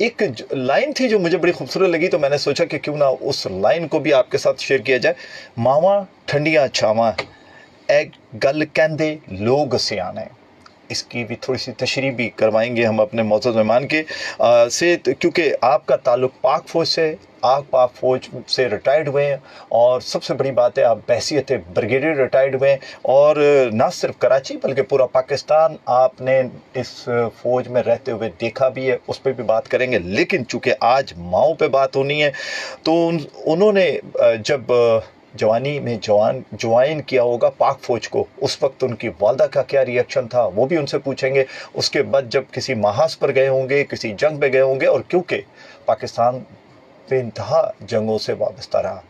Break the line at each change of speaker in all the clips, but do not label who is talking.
एक लाइन थी जो मुझे बड़ी खूबसूरत लगी, तो मैंने सोचा कि क्यों ना उस लाइन को भी आपके साथ शेयर किया जाए। मावा ठंडियां छावा ए गल कहंदे लोग सियाने, इसकी भी थोड़ी सी तशरीह भी करवाएंगे हम अपने मौजूद मेहमान के से, क्योंकि आपका ताल्लुक पाक फ़ौज से, आप पाक फ़ौज से रिटायर्ड हुए हैं, और सबसे बड़ी बात है आप बहसीत ब्रिगेडियर रिटायर्ड हुए हैं, और ना सिर्फ कराची बल्कि पूरा पाकिस्तान आपने इस फ़ौज में रहते हुए देखा भी है, उस पर भी बात करेंगे। लेकिन चूँकि आज माओ पे बात होनी है, तो उन्होंने जब जवानी में ज्वाइन किया होगा पाक फ़ौज को, उस वक्त उनकी वालदा का क्या रिएक्शन था वो भी उनसे पूछेंगे। उसके बाद जब किसी महाज पर गए होंगे, किसी जंग में गए होंगे, और क्योंकि पाकिस्तान बेइंतहा जंगों से वाबस्ता रहा,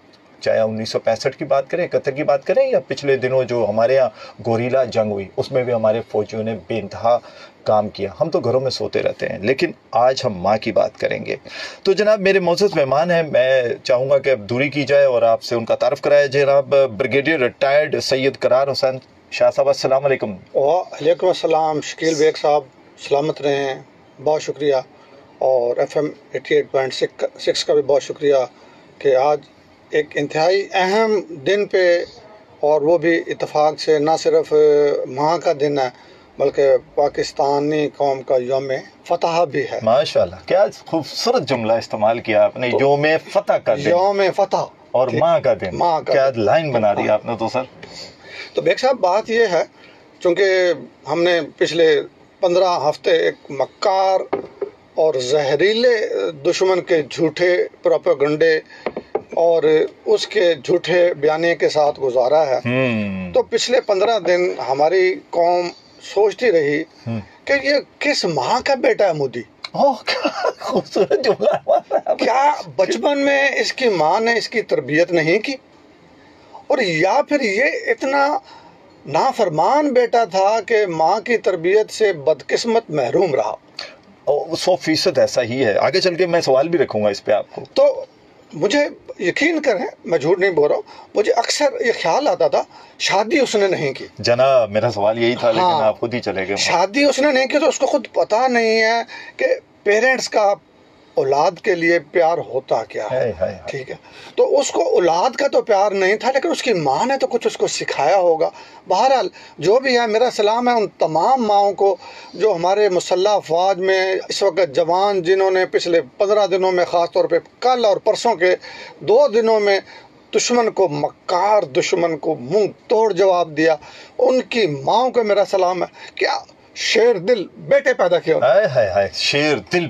चाहे 1965 की बात करें, 71 की बात करें, या पिछले दिनों जो हमारे यहाँ गोरीला जंग हुई, उसमें भी हमारे फ़ौजियों ने बेइंतहा काम किया। हम तो घरों में सोते रहते हैं, लेकिन आज हम माँ की बात करेंगे। तो जनाब मेरे मौजूद मेहमान हैं, मैं चाहूँगा कि अब दूरी की जाए और आपसे उनका तारुफ कराया। जनाब ब्रिगेडियर रिटायर्ड सैयद करार हुसैन शाह साहब, अस्सलाम वालेकुम।
वालेकुम अस्सलाम। शकील बेग साहब सलामत रहें, बहुत शुक्रिया। और FM 88.6 का भी बहुत शुक्रिया कि आज एक इंतहाई अहम दिन पे, और वो भी इत्तेफाक से ना सिर्फ माह का दिन है बल्कि पाकिस्तानी कौम का यौम फतह भी है।
माशाल्लाह, क्या खूबसूरत जुमला इस्तेमाल किया आपने, तो यौम फतह का दिन,
यौम फतह
और माँ का दिन, क्या लाइन बना दी आपने तो सर।
तो बेग साहब बात ये है, चूँकि हमने पिछले 15 हफ्ते एक मक्कार और जहरीले दुश्मन के झूठे प्रोपेगेंडे और उसके झूठे बयाने के साथ गुजारा है। तो पिछले 15 दिन हमारी कौम सोचती रही कि ये किस माँ का बेटा है मोदी।
खूबसूरत जुमला।
क्या बचपन में इसकी माँ ने इसकी तरबियत नहीं की, और या फिर ये इतना नाफरमान बेटा था कि माँ की तरबियत से बदकिस्मत महरूम रहा।
100% ऐसा ही है। आगे चल के मैं सवाल भी रखूंगा इस पे आपको।
तो मुझे यकीन करें, मैं झूठ नहीं बोल रहा हूँ, मुझे अक्सर ये ख्याल आता था शादी उसने नहीं की।
जनाब मेरा सवाल यही था, लेकिन आप खुद ही चले गए।
शादी उसने नहीं की तो उसको खुद पता नहीं है कि पेरेंट्स का औलाद के लिए प्यार होता क्या है। ठीक है, तो उसको औलाद का तो प्यार नहीं था, लेकिन उसकी माँ ने तो कुछ उसको सिखाया होगा। बहरहाल जो भी है, मेरा सलाम है उन तमाम माओं को जो हमारे मुसल्लह अफवाज में इस वक्त जवान, जिन्होंने पिछले 15 दिनों में, ख़ास तौर पे कल और परसों के 2 दिनों में दुश्मन को, मक्कार दुश्मन को मुंह तोड़ जवाब दिया, उनकी माओं को मेरा सलाम है। क्या शेर दिल बेटे पैदा किए।
हाय हाय हाय, शेर दिल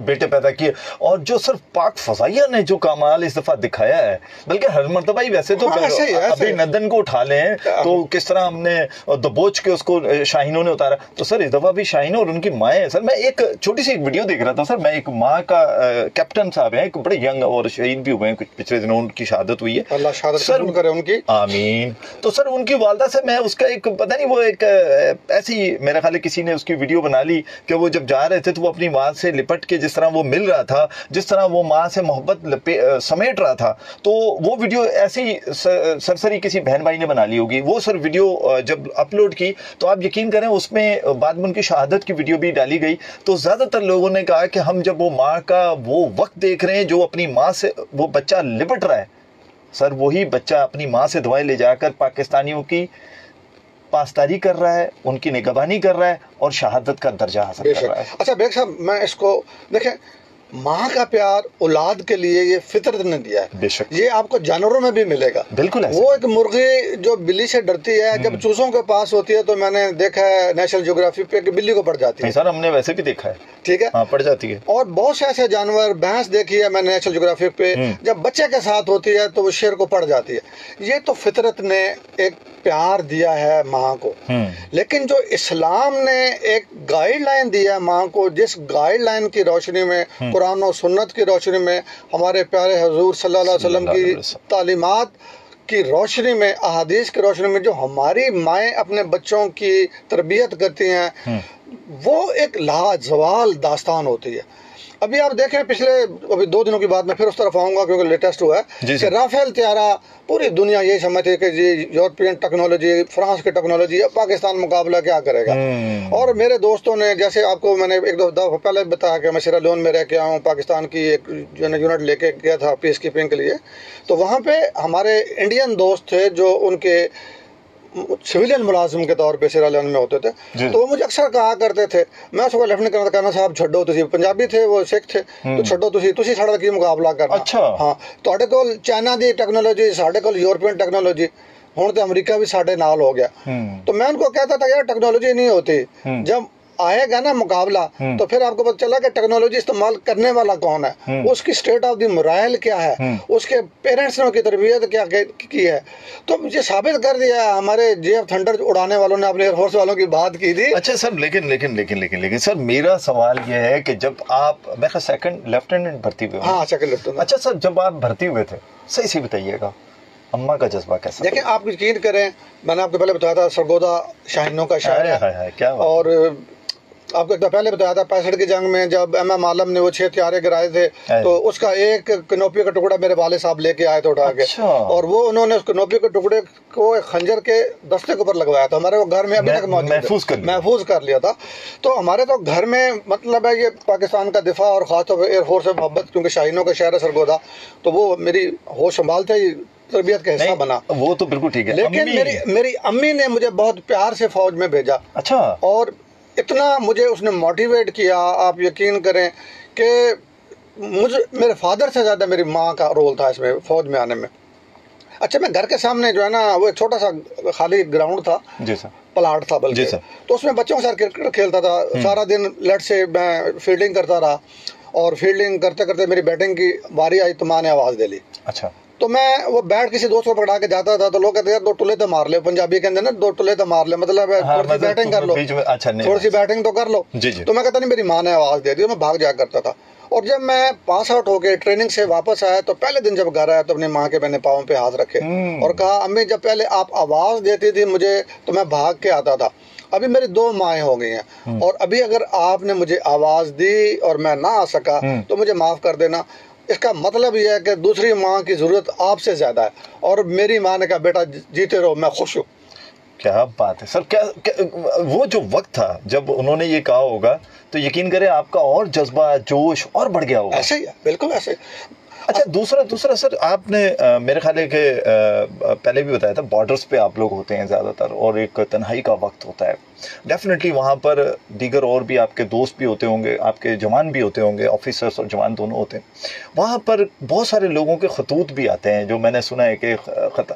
बेटे पैदा किए। और जो सिर्फ पाक फजाइया ने जो कमाल इस दफा दिखाया है, बल्कि हर मर्तबा ही वैसे तो अभी नदन को उठा लें तो किस तरह हमने दबोच के उसको शाहीनों ने उतारा, तो सर इस दफा भी शाहीनों और उनकी माएँ। सर मैं एक छोटी सी एक वीडियो देख रहा था सर, मैं एक माँ का, कैप्टन साहब हैं, एक बड़े यंग और शहीद भी हुए हैं कुछ पिछले दिनों, उनकी शहादत हुई है,
अल्लाह शहादत कबूल करे उनकी,
आमीन। तो सर उनकी वालदा से मैं उसका एक, पता नहीं वो एक ऐसी, मेरे ख्याल किसी ने उसकी वीडियो बना ली कि वो जब जा रहे थे तो वो अपनी माँ से लिपट के जिस तरह वो मिल रहा था, जिस तरह वो माँ से मोहब्बत समेट रहा था, तो वो वीडियो ऐसी सरसरी किसी बहन भाई ने बना ली होगी। वो सर वीडियो जब अपलोड की तो आप यकीन करें उसमें बाद में उनकी शहादत की वीडियो भी डाली गई। तो ज़्यादातर लोगों ने कहा कि हम जब वो माँ का वो वक्त देख रहे हैं जो अपनी माँ से वो बच्चा लिपट रहा है, सर वही बच्चा अपनी माँ से दवाएं ले जाकर पाकिस्तानियों की पासदारी कर रहा है, उनकी निगरानी कर रहा है और शहादत का दर्जा हासिल कर रहा है।
अच्छा बेग साहब, मैं इसको देखें, माँ का प्यार औलाद के लिए ये फितरत ने दिया है।
बेशक
ये आपको जानवरों में भी मिलेगा।
बिल्कुल
वो एक मुर्गी जो बिल्ली से डरती है, जब चूसों के पास होती है, तो मैंने देखा है नेशनल ज्योग्राफी पे कि बिल्ली को पड़ जाती है।
सर हमने वैसे भी देखा है।
ठीक है,
हाँ, पड़ जाती है।
और बहुत से ऐसे जानवर, भैंस देखी है मैंने नेशनल ज्योग्राफी पे, जब बच्चे के साथ होती है तो वो शेर को पड़ जाती है। ये तो फितरत ने एक प्यार दिया है माँ को। लेकिन जो इस्लाम ने एक गाइडलाइन दिया है माँ को, जिस गाइडलाइन की रोशनी में, कुरान और सुन्नत की रोशनी में, हमारे प्यारे हुजूर सल्लल्लाहु अलैहि वसल्लम की तालीमात की रोशनी में, अहादीस की रोशनी में, जो हमारी माएँ अपने बच्चों की तरबियत करती हैं, वो एक लाजवाल दास्तान होती है। अभी आप देखें पिछले अभी 2 दिनों की बात मैं फिर उस तरफ आऊंगा क्योंकि लेटेस्ट हुआ है कि राफेल तैयारा पूरी दुनिया यही समझती है कि जी यूरोपियन टेक्नोलॉजी, फ्रांस की टेक्नोलॉजी, अब पाकिस्तान मुकाबला क्या करेगा। और मेरे दोस्तों ने, जैसे आपको मैंने एक दो दफा पहले बताया कि मैं सिएरा लियोन में रह के आया हूँ, पाकिस्तान की एक यूनिट लेके गया था पीस कीपिंग के लिए, तो वहाँ पे हमारे इंडियन दोस्त थे जो उनके सिविलियन मुलाजिम के तौर पे सिएरा लियोन में होते थे, तो वो मुझे अक्सर कहा करते थे, मैं उसको लेफ्टिनेंट कर्नल कहना साहब छड्डो, तुसी पंजाबी थे, वो सिख थे, तो छड्डो तुसी साढ़े की मुकाबला करना।
अच्छा।
हाँ, तुहाडे कोल चाइना दी टेक्नोलॉजी, साढ़े कोल यूरोपियन टेक्नोलॉजी, हुण तो अमेरिका भी साढ़े नाल हो गया। तो मैं उनको कहता था यार टेक्नोलॉजी नहीं होती, जब आएगा ना मुकाबला तो फिर आपको पता चला कि टेक्नोलॉजी इस्तेमाल करने वाला कौन है, उसकी स्टेट ऑफ द मोरल क्या है, उसके पेरेंट्स ने उसकी तरबियत क्या की है। तो मुझे साबित कर दिया हमारे JF थंडर उड़ाने वालों ने, अपने एयरफोर्स वालों की बात की थी।
अच्छा सर, लेकिन सर मेरा सवाल ये है कि जब आप, मैं सेकंड लेफ्टिनेंट भर्ती हुए?
हाँ, सेकंड लेफ्टिनेंट।
अच्छा सर, जब आप भर्ती हुए थे, सही से बताइएगा अम्मा का जज्बा कैसा?
देखिए, आप यकीन करें, मैंने आपको पहले बताया था सरगोदा शाहीनों का शायर है,
क्या बात।
और आपको एक पहले बताया था 65 की जंग में जब MM आलम ने वो 6 हथियारे गिराए थे, तो उसका एक कनोपी का टुकड़ा मेरे वाले साहब लेके आए थे उठा के।
अच्छा।
और वो उन्होंने उस कनोपी के टुकड़े को एक खंजर के दस्ते के ऊपर लगवाया था, हमारे वो घर में अभी तक महफूज कर लिया था। तो हमारे तो घर में मतलब है ये पाकिस्तान का दिफा और खासतौर पर एयरफोर्स से मोहब्बत, क्योंकि शाहीनों का शहर है सरगोदा, तो वो मेरी होश संभालते ही तरबियत का हिस्सा बना।
वो तो बिल्कुल ठीक है,
लेकिन मेरी अम्मी ने मुझे बहुत प्यार से फौज में भेजा।
अच्छा।
और इतना मुझे उसने मोटिवेट किया, आप यकीन करें कि मेरे फादर से ज़्यादा मेरी माँ का रोल था इसमें फौज में आने में। अच्छा, मैं घर के सामने जो है ना, वो एक छोटा सा खाली ग्राउंड था, जी सर, प्लाट था बल्कि, तो उसमें बच्चों के साथ क्रिकेट खेलता था सारा दिन। लेट से मैं फील्डिंग करता रहा, और फील्डिंग करते करते मेरी बैटिंग की बारी आई तो माँ ने आवाज़ दे ली।
अच्छा।
तो मैं वो बैट किसी दोस्त को पकड़ा के जाता था, तो लोग कहते यार 2 टुले तो मार ले, पंजाबी कहते ना 2 टुले तो मार ले, मतलब थोड़ी सी बैटिंग कर लो, थोड़ी सी बैटिंग तो कर लो। तो मैं कहता नहीं, मेरी माँ ने आवाज़ दे दी, मैं भाग जाया करता था। और जब मैं पास आउट होके ट्रेनिंग से वापस आया, तो पहले दिन जब घर आया तो अपनी माँ के मैंने पाँव पे हाथ रखे और कहा, अम्मी जब पहले आप आवाज़ देती थी मुझे तो मैं भाग के आता था, अभी मेरी 2 माएँ हो गई हैं, और अभी अगर आपने मुझे आवाज़ दी और मैं ना आ सका तो मुझे माफ़ कर देना। इसका मतलब यह है कि दूसरी माँ की ज़रूरत आपसे ज़्यादा है। और मेरी माँ ने कहा, बेटा जीते रहो, मैं खुश हूँ।
क्या बात है सर। क्या वो जो वक्त था जब उन्होंने ये कहा होगा, तो यकीन करें आपका और जज्बा, जोश और बढ़ गया होगा।
ऐसे ही, बिल्कुल ऐसे।
अच्छा, दूसरा सर, आपने मेरे ख्याल है कि पहले भी बताया था, बॉर्डर्स पे आप लोग होते हैं ज़्यादातर, और एक तन्हाई का वक्त होता है, डेफिनेटली वहाँ पर दीगर और भी आपके दोस्त भी होते होंगे, आपके जवान भी होते होंगे, ऑफिसर्स और जवान दोनों होते हैं। वहाँ पर बहुत सारे लोगों के खतूत भी आते हैं, जो मैंने सुना है कि खत,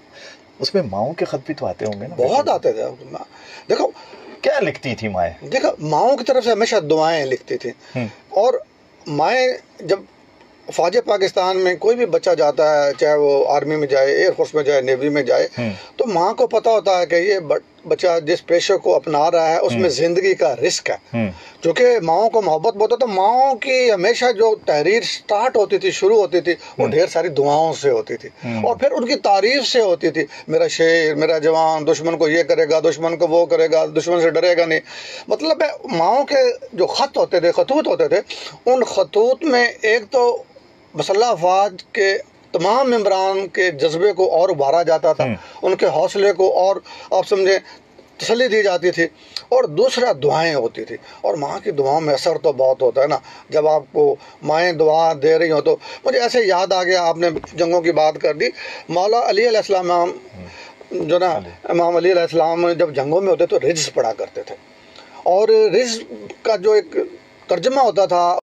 उसमें माओं के खत भी तो आते होंगे ना?
बहुत आते थे। देखो
क्या लिखती थी माएँ?
देखो, माओं की तरफ से हमेशा दुआएं लिखती थी, और माएँ जब फौज पाकिस्तान में कोई भी बच्चा जाता है, चाहे वो आर्मी में जाए, एयरफोर्स में जाए, नेवी में जाए, तो माँ को पता होता है कि ये बच्चा जिस पेशे को अपना रहा है उसमें ज़िंदगी का रिस्क है। क्योंकि माओं को मोहब्बत बहुत होता, तो माओं की हमेशा जो तहरीर स्टार्ट होती थी, शुरू होती थी, वो ढेर सारी दुआओं से होती थी, और फिर उनकी तारीफ से होती थी। मेरा शेर, मेरा जवान दुश्मन को ये करेगा, दुश्मन को वो करेगा, दुश्मन से डरेगा नहीं। मतलब माओं के जो ख़त होते थे, खतूत होते थे, उन खतूत में एक तो मसल्ह अफवाज के तमाम मेंबरान के जज्बे को और उभारा जाता था, उनके हौसले को और आप समझें तसल्ली दी जाती थी, और दूसरा दुआएं होती थी। और माँ की दुआओं में असर तो बहुत होता है ना, जब आपको माएँ दुआ दे रही हो। तो मुझे ऐसे याद आ गया, आपने जंगों की बात कर दी, मौला अली अलैहिस्सलाम जो ना, इमाम अली अलैहिस्सलाम जब जंगों में होते तो रिज्स पढ़ा करते थे, और रिज्स का जो एक तर्जमा होता था